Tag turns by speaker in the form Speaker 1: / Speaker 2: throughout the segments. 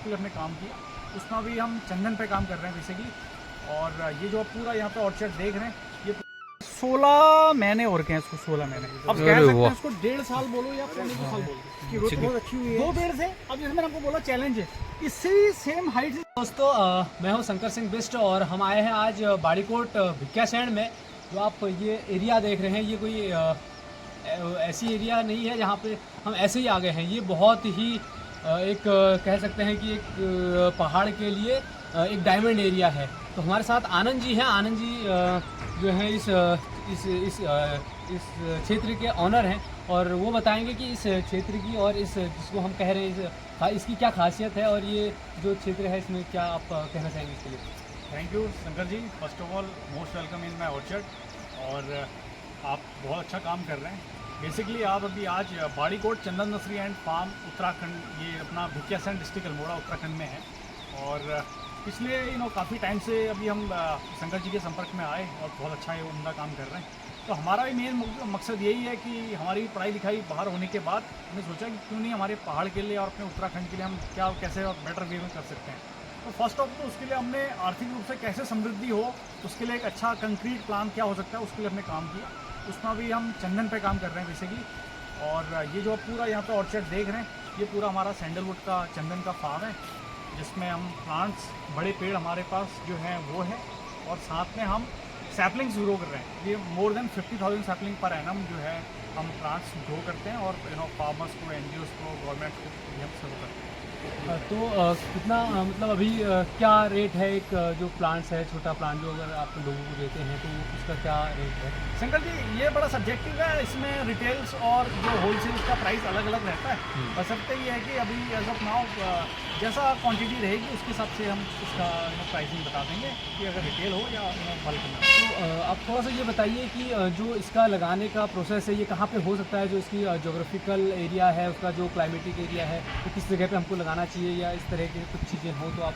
Speaker 1: उसके लिए हमने काम किया। उसमें अभी हम चंदन पे काम कर रहे हैं बेसिकली। और ये जो पूरा यहाँ पे ऑर्चर्ड देख रहे हैं, ये 16 महीने हो रखे हैं इसको, 16 महीने। अब कह सकते हैं इसको 1.5 साल बोलो या 1.25 साल बोलो, इसकी ग्रोथ बहुत अच्छी हुई है। 2 पेड़ से अब जैसे मैंने आपको बोला चैलेंज है, इससे सेम हाइट से।
Speaker 2: दोस्तों मैं हूं शंकर सिंह बिष्ट और हम आए हैं आज बाड़ीकोट भिक्यासैंण में। जो आप ये एरिया देख रहे हैं, ये कोई ऐसी एरिया नहीं है जहाँ पे हम ऐसे ही आ गए हैं। ये बहुत ही एक कह सकते हैं कि एक पहाड़ के लिए एक डायमंड एरिया है। तो हमारे साथ आनंद जी हैं। आनंद जी जो है इस क्षेत्र के ऑनर हैं और वो बताएंगे कि इस क्षेत्र की और इस जिसको हम कह रहे हैं इसकी क्या खासियत है और ये जो क्षेत्र है इसमें क्या आप कहना चाहेंगे इसके लिए।
Speaker 1: Thank you Shankar ji, first of all most welcome in my orchard. और आप बहुत अच्छा काम कर रहे हैं। बेसिकली आप अभी आज बाड़ीकोट Chandan nursery and farm Uttarakhand, ये अपना भिक्यासैंण डिस्ट्रिक्ट अल्मोड़ा उत्तराखंड में है। और पिछले काफ़ी टाइम से अभी हम शंकर जी के संपर्क में आए और बहुत अच्छा ये उम्दा काम कर रहे हैं। तो हमारा भी मेन मकसद यही है कि हमारी पढ़ाई लिखाई बाहर होने के बाद हमने सोचा कि क्यों नहीं हमारे पहाड़ के लिए और अपने उत्तराखंड के लिए हम क्या कैसे और बेटर वे में कर सकते हैं। तो फर्स्ट ऑफ तो उसके लिए हमने आर्थिक रूप से कैसे समृद्धि हो, उसके लिए एक अच्छा कंक्रीट प्लान क्या हो सकता है, उसके लिए हमने काम किया। उसमें अभी हम चंदन पे काम कर रहे हैं बेसिकली। और ये जो पूरा यहाँ पे ऑर्चर्ड देख रहे हैं, ये पूरा हमारा सैंडलवुड का चंदन का फार्म है, जिसमें हम प्लांट्स, बड़े पेड़ हमारे पास जो हैं वो है, और साथ में हम सैपलिंग्स ग्रो कर रहे हैं। ये more than 50,000 sapling per annum जो है हम प्लांट्स ग्रो करते हैं और फार्मर्स को, एनजीओज को, गवर्नमेंट को ये हम सर्व करते हैं।
Speaker 2: तो कितना मतलब अभी क्या रेट है एक जो प्लांट्स है, छोटा प्लांट जो अगर आप लोगों को देते हैं तो उसका क्या रेट है?
Speaker 1: शंकर जी, ये बड़ा सब्जेक्टिव है। इसमें रिटेल्स और जो होलसेल का प्राइस अलग अलग रहता है। बशर्ते ये है कि अभी एज ऑफ नाउ जैसा क्वांटिटी रहेगी उसके हिसाब से हम इसका प्राइसिंग बता देंगे कि अगर रिटेल हो या बल्क में।
Speaker 2: तो आप थोड़ा सा ये बताइए कि जो इसका लगाने का प्रोसेस है ये कहाँ पे हो सकता है, जो इसकी जोग्राफिकल एरिया है, उसका जो क्लाइमेटिक एरिया है, तो किस जगह पे हमको लगाना चाहिए, या इस तरह की कुछ चीज़ें हो तो आप।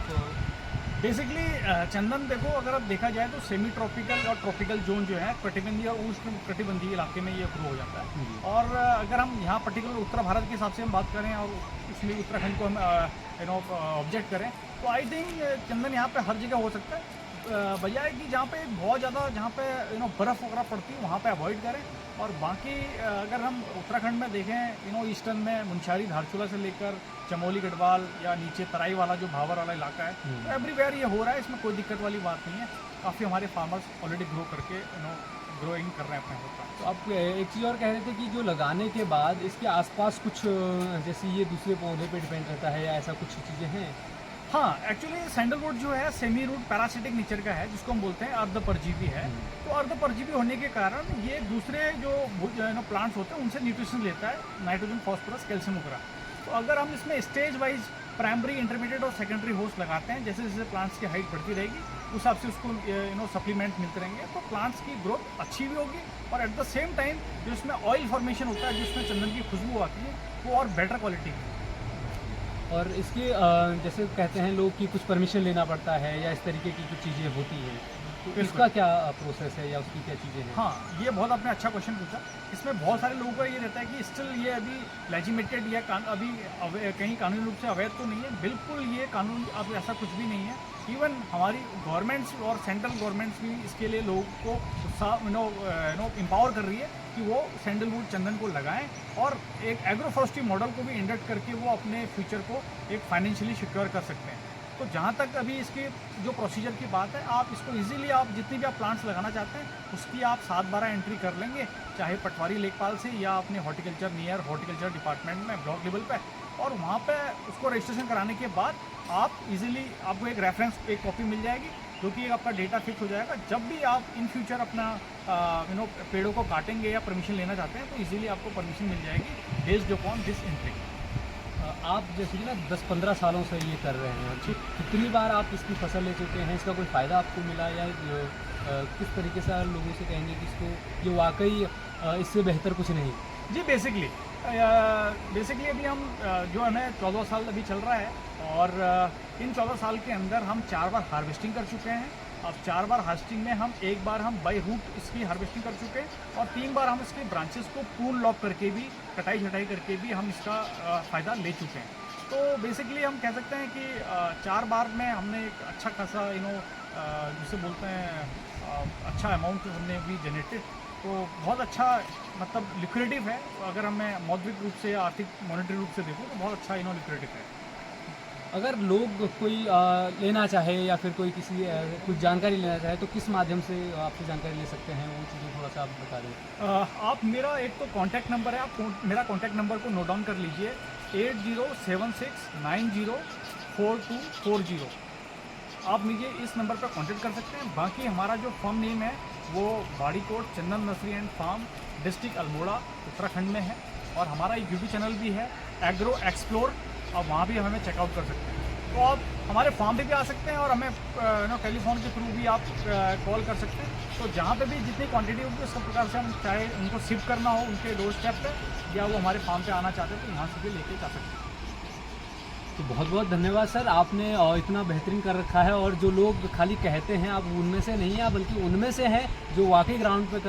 Speaker 1: बेसिकली चंदन देखो, अगर आप देखा जाए तो सेमी ट्रॉपिकल और ट्रॉपिकल जोन जो है कटिबंधीय और उष्ण कटिबंधीय इलाके में ये ग्रो हो जाता है। और अगर हम यहाँ पर्टिकुलर उत्तर भारत के हिसाब से हम बात करें और इसमें उत्तराखंड को हम ऑब्जेक्ट करें, तो आई थिंक चंदन यहाँ पे हर जगह हो सकता है। बजाय कि जहाँ पे बहुत ज़्यादा जहाँ पे बर्फ़ वगैरह पड़ती है वहाँ पे अवॉइड करें। और बाकी अगर हम उत्तराखंड में देखें, ईस्टर्न में मुंशारी धारचूला से लेकर चमोली गढ़वाल या नीचे तराई वाला जो भावर वाला इलाका है, तो एवरीवेयर ये हो रहा है। इसमें कोई दिक्कत वाली बात नहीं है। काफ़ी हमारे फार्मर्स ऑलरेडी ग्रो करके ग्रोइंग कर रहे हैं अपने होता।
Speaker 2: तो आप एक चीज़ और कह रहे थे कि जो लगाने के बाद इसके आसपास कुछ जैसे ये दूसरे पौधे पे डिपेंड रहता है या ऐसा कुछ चीज़ें हैं?
Speaker 1: हाँ, एक्चुअली सैंडलवुड जो है सेमी रूट पैरासिटिक नेचर का है, जिसको हम बोलते हैं अर्धपरजीवी है। तो अर्धपरजीवी होने के कारण ये दूसरे जो प्लांट्स होते हैं उनसे न्यूट्रिशन लेता है, नाइट्रोजन, फास्फोरस, कैल्शियम वगैरह। तो अगर हम इसमें स्टेज वाइज प्राइमरी, इंटरमीडिएट और सेकेंडरी होस्ट लगाते हैं, जैसे जैसे प्लांट्स की हाइट बढ़ती रहेगी उस हिसाब से उसको सप्लीमेंट मिलते रहेंगे, तो प्लांट्स की ग्रोथ अच्छी भी होगी। और एट द सेम टाइम जो इसमें ऑयल फॉर्मेशन होता है, जिसमें चंदन की खुशबू आती है, वो और बेटर क्वालिटी की।
Speaker 2: और इसके जैसे कहते हैं लोग कि कुछ परमिशन लेना पड़ता है या इस तरीके की कुछ चीज़ें होती हैं, तो इसका क्या प्रोसेस है या उसकी क्या चीज़ें हैं?
Speaker 1: हाँ, ये बहुत आपने अच्छा क्वेश्चन पूछा। इसमें बहुत सारे लोगों का ये रहता है कि स्टिल ये अभी लेजिमेटेड या अभी कहीं कानूनी रूप से अवैध तो नहीं है। बिल्कुल ये कानून अब ऐसा कुछ भी नहीं है। इवन हमारी गवर्नमेंट्स और सेंट्रल गवर्नमेंट्स भी इसके लिए लोगों को एम्पावर कर रही है कि वो सैंडलवुड चंदन को लगाएं और एक एग्रोफॉरेस्ट्री मॉडल को भी इंडक्ट करके वो अपने फ्यूचर को एक फाइनेंशियली सिक्योर कर सकते हैं। तो जहाँ तक अभी इसकी जो प्रोसीजर की बात है, आप इसको इजीली आप जितनी भी आप प्लांट्स लगाना चाहते हैं उसकी आप 7/12 एंट्री कर लेंगे, चाहे पटवारी लेखपाल से या अपने हॉर्टिकल्चर नियर हॉर्टिकल्चर डिपार्टमेंट में ब्लॉक लेवल पे। और वहाँ पे उसको रजिस्ट्रेशन कराने के बाद आप इजीली आपको एक रेफरेंस, एक कॉपी मिल जाएगी, जो कि आपका डेटा फिक्स हो जाएगा। जब भी आप इन फ्यूचर अपना पेड़ों को काटेंगे या परमिशन लेना चाहते हैं तो इजीली आपको परमिशन मिल जाएगी बेस्ड अपॉन दिस एंट्री।
Speaker 2: आप जैसे कि ना 10-15 सालों से ये कर रहे हैं, कितनी बार आप इसकी फसल ले चुके हैं, इसका कोई फ़ायदा आपको मिला, या किस तरीके से लोगों से कहेंगे कि इसको ये वाकई इससे बेहतर कुछ नहीं?
Speaker 1: जी, बेसिकली अभी हम जो हमें 14 साल अभी चल रहा है, और इन 14 साल के अंदर हम 4 बार हार्वेस्टिंग कर चुके हैं। अब 4 बार हार्वेस्टिंग में हम 1 बार हम बाई रूट इसकी हार्वेस्टिंग कर चुके हैं, और 3 बार हम इसके ब्रांचेस को पूर्ण लॉक करके भी, कटाई छटाई करके भी हम इसका फ़ायदा ले चुके हैं। तो बेसिकली हम कह सकते हैं कि 4 बार में हमने एक अच्छा खासा जिसे बोलते हैं अच्छा अमाउंट हमने भी जनरेटेड, तो बहुत अच्छा मतलब लिक्विडेटिव है। अगर हमें मौद्रिक रूप से या आर्थिक मॉनेटरी रूप से देखो तो बहुत अच्छा लिक्विडेटिव है।
Speaker 2: अगर लोग कोई लेना चाहे या फिर कोई किसी कुछ जानकारी लेना चाहे तो किस माध्यम से आपसे जानकारी ले सकते हैं, वो चीज़ें थोड़ा सा आप बता दें।
Speaker 1: आप मेरा एक तो कांटेक्ट नंबर है, आप मेरा कांटेक्ट नंबर को नोट डाउन कर लीजिए 8076904240। आप मुझे इस नंबर पर कांटेक्ट कर सकते हैं। बाकी हमारा जो फर्म नेम है वो Barikot Chandan nursery and farm, district Almora, Uttarakhand में है। और हमारा एक यूट्यूब चैनल भी है एग्रो एक्सप्लोर, आप वहाँ भी हमें चेकआउट कर सकते हैं। तो आप हमारे फार्म पे भी आ सकते हैं और हमें टेलीफोन के थ्रू भी आप कॉल कर सकते हैं। तो जहाँ पे भी जितनी क्वांटिटी होगी उस प्रकार से हम चाहे उनको शिफ्ट करना हो उनके डोर स्टेप पे, या वो हमारे फार्म पे आना चाहते हैं तो यहाँ से भी लेके जा सकते हैं।
Speaker 2: तो बहुत बहुत धन्यवाद सर, आपने इतना बेहतरीन कर रखा है। और जो लोग खाली कहते हैं आप उनमें से नहीं हैं, बल्कि उनमें से हैं जो वाकई ग्राउंड पे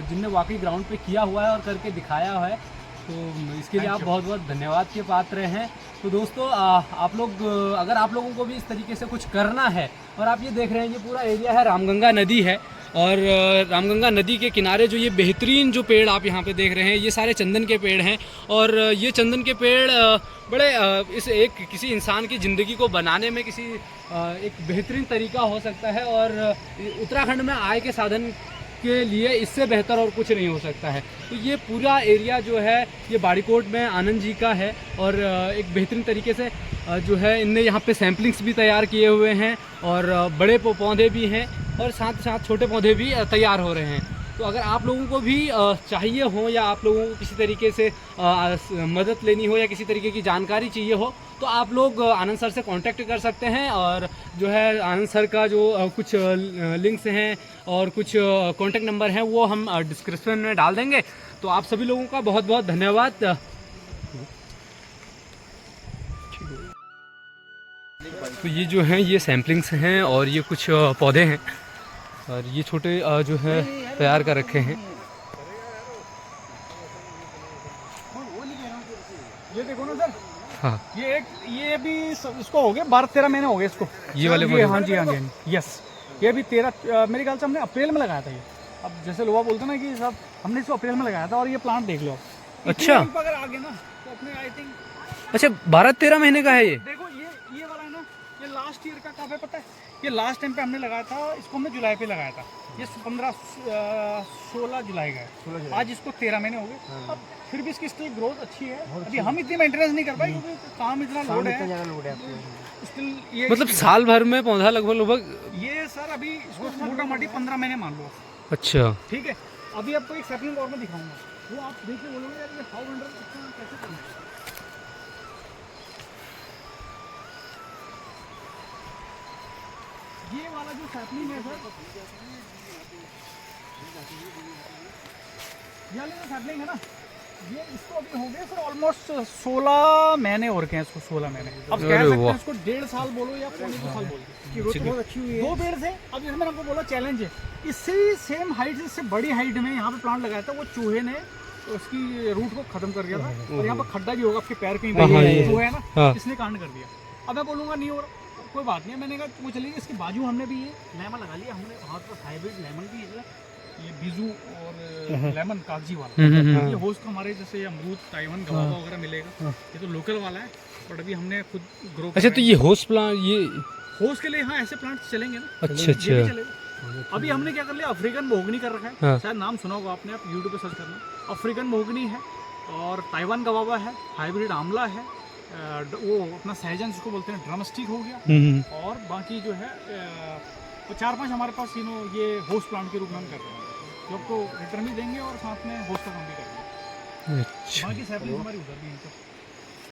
Speaker 2: जिनने वाकई ग्राउंड पे किया हुआ है और करके दिखाया है। तो इसके लिए आप बहुत बहुत धन्यवाद के पात्र हैं। तो दोस्तों आप लोग अगर आप लोगों को भी इस तरीके से कुछ करना है, और आप ये देख रहे हैं ये पूरा एरिया है रामगंगा नदी है, और रामगंगा नदी के किनारे जो ये बेहतरीन जो पेड़ आप यहाँ पे देख रहे हैं ये सारे चंदन के पेड़ हैं। और ये चंदन के पेड़ बड़े किसी इंसान की ज़िंदगी को बनाने में किसी एक बेहतरीन तरीका हो सकता है। और उत्तराखंड में आय के साधन के लिए इससे बेहतर और कुछ नहीं हो सकता है। तो ये पूरा एरिया जो है ये बाड़ीकोट में आनंद जी का है, और एक बेहतरीन तरीके से जो है इनने यहाँ पे सैम्पलिंग्स भी तैयार किए हुए हैं, और बड़े पौधे भी हैं और साथ साथ छोटे पौधे भी तैयार हो रहे हैं। तो अगर आप लोगों को भी चाहिए हो, या आप लोगों को किसी तरीके से मदद लेनी हो या किसी तरीके की जानकारी चाहिए हो, तो आप लोग आनंद सर से कांटेक्ट कर सकते हैं। और जो है आनंद सर का जो कुछ लिंक्स हैं और कुछ कांटेक्ट नंबर हैं वो हम डिस्क्रिप्शन में डाल देंगे। तो आप सभी लोगों का बहुत बहुत धन्यवाद। तो ये जो हैं ये सैम्पलिंग्स हैं और ये कुछ पौधे हैं, और ये छोटे जो है तैयार कर रखे हैं।
Speaker 1: ये देखो ना सर,
Speaker 2: हाँ
Speaker 1: ये भी इसको हो गए 12-13 महीने हो गए इसको।
Speaker 2: ये वाले
Speaker 1: हाँ जी यस, ये भी 13 मेरे ख्याल से हमने अप्रैल में लगाया था ये। अब जैसे लोग बोलते हैं ना कि सब हमने इसको अप्रैल में लगाया था, और ये प्लांट देख लो
Speaker 2: अच्छा
Speaker 1: अगर आगे ना तो अपने आई थिंक
Speaker 2: अच्छा 12-13 महीने का है ये।
Speaker 1: देखो ये वाला है ना, ये लास्ट ईयर का कब है पता है, ये लास्ट टाइम पे हमने लगाया था, इसको हमने जुलाई पे लगाया था। ये 16 जुलाई का है, आज इसको 13 महीने हो गए। अब फिर भी इसकी स्टिल ग्रोथ अच्छी है। अभी हम इतनी मेंटेनेंस नहीं कर पाए क्योंकि काम इतना लोड है स्टिल। ये
Speaker 2: मतलब साल भर में पौधा लगभग
Speaker 1: ये सर अभी इसको मोटा मोटी 15 महीने मान लो।
Speaker 2: अच्छा
Speaker 1: ठीक है, अभी आपको एक सैपलिंग और में दिखाऊंगा, वो आप देख के बोलोगे यार ये हाउ वंडर कैसे करना है। ये वाला जो सैपलिंग है सर, ये वाला जो सैपलिंग है ना, ये इसको अभी हो गए सर ऑलमोस्ट 16 महीने और के हैं इसको, 16 महीने। अब कह सकते हैं इसको 1.5 साल बोलो या 1.25 साल बोलो, इसकी ग्रोथ बहुत अच्छी हुई है। 2 पेड़ से, अब जैसे मैंने आपको बोला चैलेंज है, इससे सेम हाइट से इससे बड़ी हाइट में यहाँ पे प्लांट लगाया था, वो चूहे ने उसकी रूट को खत्म कर दिया था। और यहाँ पर खड्डा भी होगा आपके पैर कहीं चूहे है ना, इसने कांड कर दिया। अब मैं बोलूँगा नहीं हो रहा, कोई बात नहीं है, मैंने कहा वो चलिए। इसके बाजू हमने भी ये लेमन लगा लिया, हमने हाथ पर हाइब्रिड लेमन भी है, ये बीजू और लेमन कागजी वाला। ये होस्ट हमारे जैसे अमरूद, ताइवान, गवावा वगैरह मिलेगा, ये तो लोकल वाला है, बट अभी हमने खुद ग्रो।
Speaker 2: अच्छा तो ये होस्ट प्लांट, ये
Speaker 1: होस्ट के लिए हाँ ऐसे प्लांट्स चलेंगे ना।
Speaker 2: अच्छा अच्छा।
Speaker 1: ये भी चलेगा। अभी हमने क्या कर लिया, अफ्रीकन मोहगनी कर रखा है, शायद नाम सुना होगा आपने, आप यूट्यूब पे सर्च करना। अफ्रीकन मोहगनी है और ताइवान गवावा है, हाइब्रिड आंवला है, वो अपना सहजन जिसको बोलते हैं ड्रमस्टिक हो गया, और बाकी जो है 4-5 हमारे पास ये होस्ट प्लांट के रूप में हम कर रहे हैं, जो आपको रिटर्न भी देंगे और साथ में होस्ट का काम भी करेंगे।
Speaker 2: अच्छा
Speaker 1: बाकी सैपलिंग हमारी उधर भी है।